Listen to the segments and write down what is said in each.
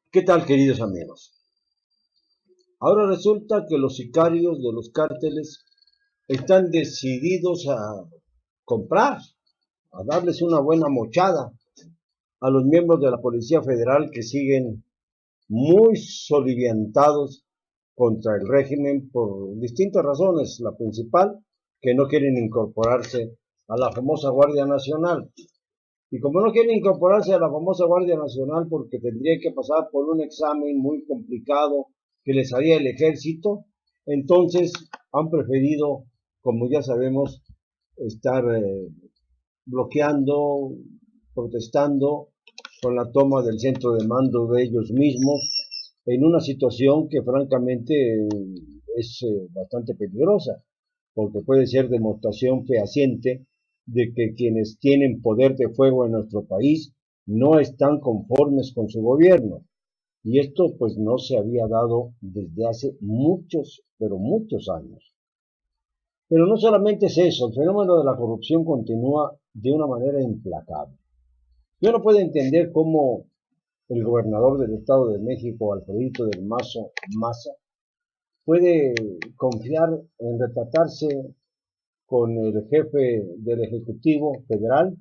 ¿Qué tal, queridos amigos? Ahora resulta que los sicarios de los cárteles están decididos a comprar, a darles una buena mochada a los miembros de la Policía Federal que siguen muy soliviantados contra el régimen por distintas razones. La principal, que no quieren incorporarse a la famosa Guardia Nacional. Y como no quieren incorporarse a la famosa Guardia Nacional porque tendría que pasar por un examen muy complicado que les haría el ejército, entonces han preferido, como ya sabemos, estar bloqueando, protestando con la toma del centro de mando de ellos mismos en una situación que francamente es bastante peligrosa, porque puede ser demostración fehaciente de que quienes tienen poder de fuego en nuestro país no están conformes con su gobierno. Y esto pues no se había dado desde hace muchos, pero muchos años. Pero no solamente es eso, el fenómeno de la corrupción continúa de una manera implacable. Yo no puedo entender cómo el gobernador del Estado de México, Alfredito del Mazo Maza, puede confiar en retratarse con el jefe del Ejecutivo Federal,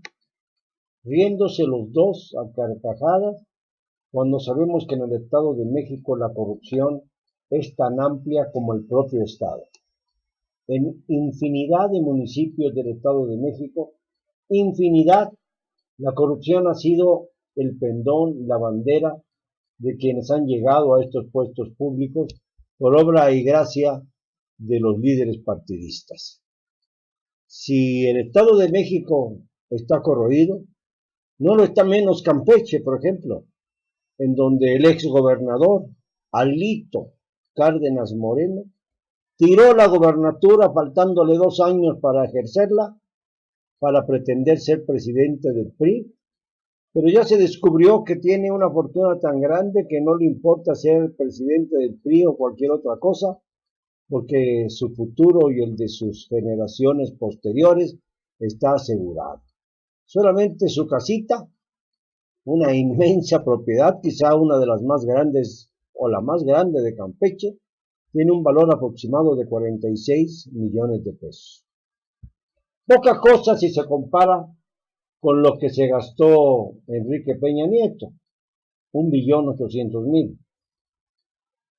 riéndose los dos a carcajadas, cuando sabemos que en el Estado de México la corrupción es tan amplia como el propio Estado. En infinidad de municipios del Estado de México, infinidad, la corrupción ha sido el pendón, la bandera de quienes han llegado a estos puestos públicos por obra y gracia de los líderes partidistas. Si el Estado de México está corroído, no lo está menos Campeche, por ejemplo, en donde el exgobernador Alito Cárdenas Moreno tiró la gobernatura faltándole 2 años para ejercerla, para pretender ser presidente del PRI, pero ya se descubrió que tiene una fortuna tan grande que no le importa ser presidente del PRI o cualquier otra cosa, porque su futuro y el de sus generaciones posteriores está asegurado. Solamente su casita, una inmensa propiedad, quizá una de las más grandes o la más grande de Campeche, tiene un valor aproximado de 46 millones de pesos. Poca cosa si se compara con lo que se gastó Enrique Peña Nieto, 1.800.000,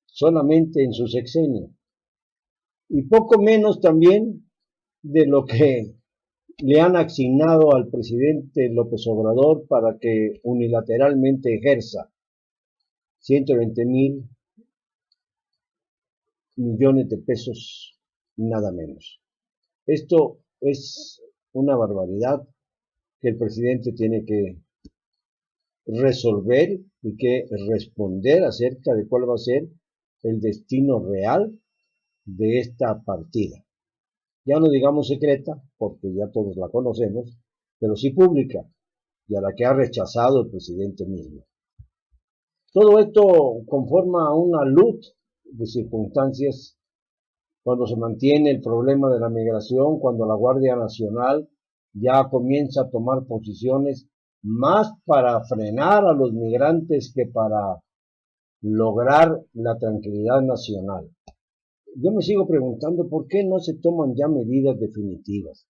solamente en su sexenio. Y poco menos también de lo que le han asignado al presidente López Obrador para que unilateralmente ejerza 120.000 millones de pesos, nada menos. Esto es una barbaridad que el presidente tiene que resolver y que responder acerca de cuál va a ser el destino real de esta partida. Ya no digamos secreta, porque ya todos la conocemos, pero sí pública, y a la que ha rechazado el presidente mismo. Todo esto conforma una luz de circunstancias cuando se mantiene el problema de la migración, cuando la Guardia Nacional ya comienza a tomar posiciones más para frenar a los migrantes que para lograr la tranquilidad nacional. Yo me sigo preguntando por qué no se toman ya medidas definitivas,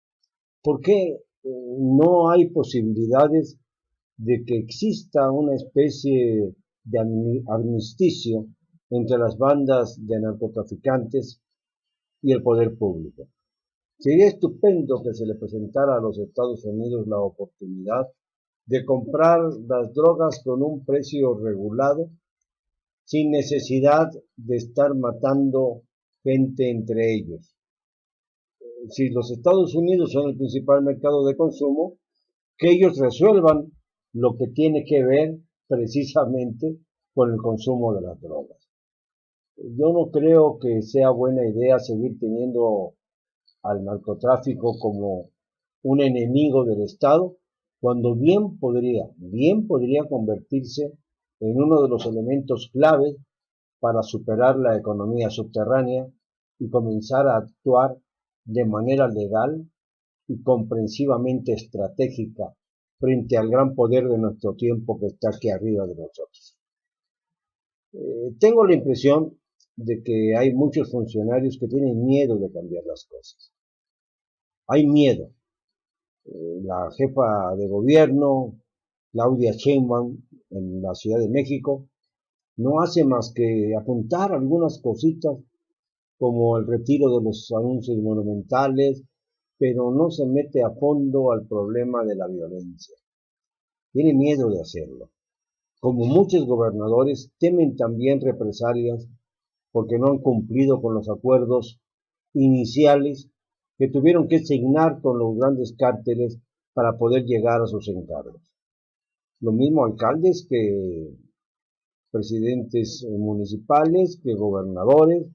por qué no hay posibilidades de que exista una especie de armisticio entre las bandas de narcotraficantes y el poder público. Sería estupendo que se le presentara a los Estados Unidos la oportunidad de comprar las drogas con un precio regulado, sin necesidad de estar matando gente entre ellos. Si los Estados Unidos son el principal mercado de consumo, que ellos resuelvan lo que tiene que ver precisamente con el consumo de las drogas. Yo no creo que sea buena idea seguir teniendo al narcotráfico como un enemigo del Estado, cuando bien podría convertirse en uno de los elementos clave para superar la economía subterránea y comenzar a actuar de manera legal y comprensivamente estratégica frente al gran poder de nuestro tiempo que está aquí arriba de nosotros. Tengo la impresión de que hay muchos funcionarios que tienen miedo de cambiar las cosas. Hay miedo. La jefa de gobierno, Claudia Sheinbaum, en la Ciudad de México, no hace más que apuntar algunas cositas como el retiro de los anuncios monumentales, pero no se mete a fondo al problema de la violencia. Tiene miedo de hacerlo. Como muchos gobernadores, temen también represalias porque no han cumplido con los acuerdos iniciales que tuvieron que signar con los grandes cárteles para poder llegar a sus encargos. Lo mismo alcaldes que presidentes municipales, que gobernadores,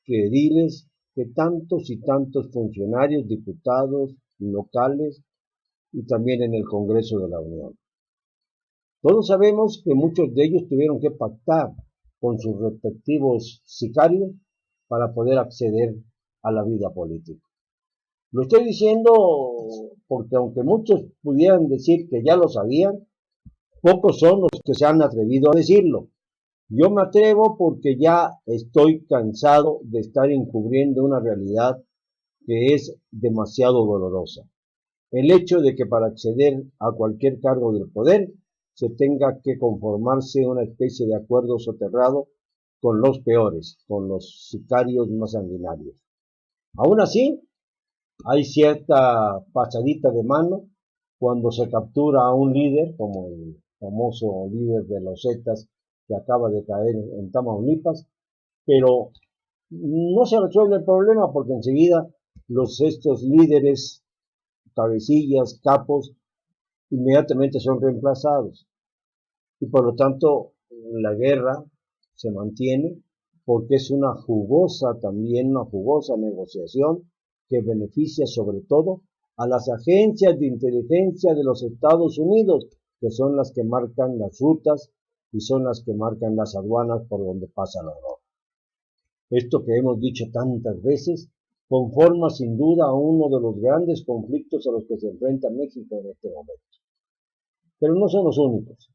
que ediles, que tantos y tantos funcionarios, diputados locales y también en el Congreso de la Unión. Todos sabemos que muchos de ellos tuvieron que pactar con sus respectivos sicarios para poder acceder a la vida política. Lo estoy diciendo porque aunque muchos pudieran decir que ya lo sabían, pocos son los que se han atrevido a decirlo. Yo me atrevo porque ya estoy cansado de estar encubriendo una realidad que es demasiado dolorosa. El hecho de que para acceder a cualquier cargo del poder se tenga que conformarse una especie de acuerdo soterrado con los peores, con los sicarios más sanguinarios. Aún así, hay cierta pasadita de mano cuando se captura a un líder, como el famoso líder de los Zetas que acaba de caer en Tamaulipas, pero no se resuelve el problema porque enseguida estos líderes, cabecillas, capos, inmediatamente son reemplazados. Y por lo tanto, la guerra se mantiene porque es también una jugosa negociación que beneficia sobre todo a las agencias de inteligencia de los Estados Unidos, que son las que marcan las rutas y son las que marcan las aduanas por donde pasa la droga. Esto que hemos dicho tantas veces conforma sin duda uno de los grandes conflictos a los que se enfrenta México en este momento. Pero no son los únicos.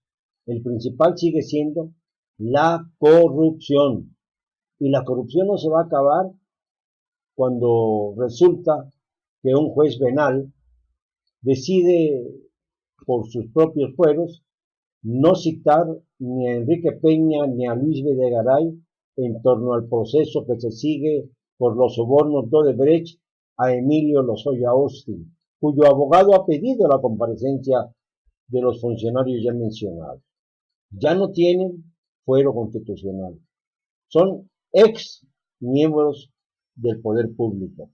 El principal sigue siendo la corrupción. Y la corrupción no se va a acabar cuando resulta que un juez penal decide por sus propios fueros no citar ni a Enrique Peña ni a Luis Videgaray en torno al proceso que se sigue por los sobornos de Odebrecht a Emilio Lozoya Austin, cuyo abogado ha pedido la comparecencia de los funcionarios ya mencionados. Ya no tienen fuero constitucional. Son ex miembros del poder público.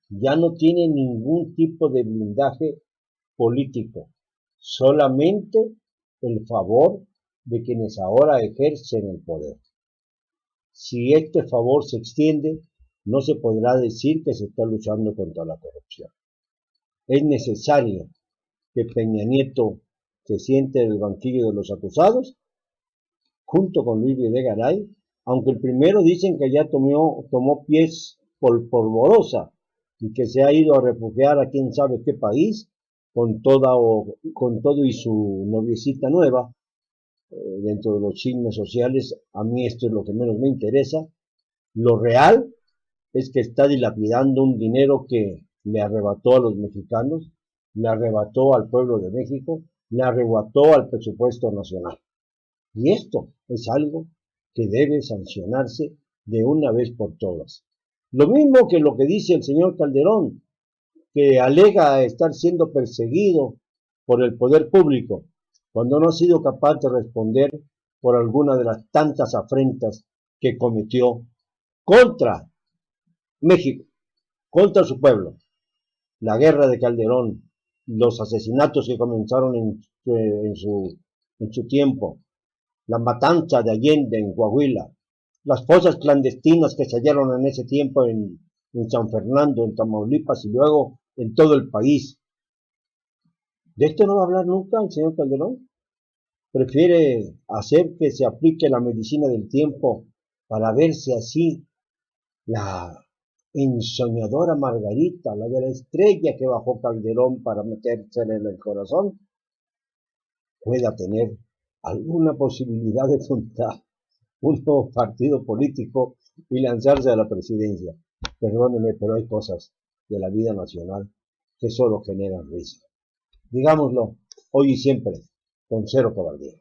Ya no tienen ningún tipo de blindaje político, solamente el favor de quienes ahora ejercen el poder. Si este favor se extiende, no se podrá decir que se está luchando contra la corrupción. Es necesario que Peña Nieto se siente en el banquillo de los acusados, junto con Luis Videgaray, aunque el primero dicen que ya tomó pies polvorosa y que se ha ido a refugiar a quién sabe qué país, con todo y su noviecita nueva, dentro de los chismes sociales. A mí esto es lo que menos me interesa. Lo real es que está dilapidando un dinero que le arrebató a los mexicanos, le arrebató al pueblo de México, le arrebató al presupuesto nacional. Y esto es algo que debe sancionarse de una vez por todas. Lo mismo que lo que dice el señor Calderón, que alega estar siendo perseguido por el poder público, cuando no ha sido capaz de responder por alguna de las tantas afrentas que cometió contra México, contra su pueblo. La guerra de Calderón, los asesinatos que comenzaron en su tiempo, la matanza de Allende en Coahuila, las fosas clandestinas que se hallaron en ese tiempo en San Fernando, en Tamaulipas y luego en todo el país. ¿De esto no va a hablar nunca el señor Calderón? Prefiere hacer que se aplique la medicina del tiempo para verse así la ensoñadora Margarita, la de la estrella que bajó Calderón para metérsela en el corazón, pueda tener alguna posibilidad de un nuevo partido político y lanzarse a la presidencia. Perdónenme, pero hay cosas de la vida nacional que solo generan risa. Digámoslo, hoy y siempre, con cero cobardía.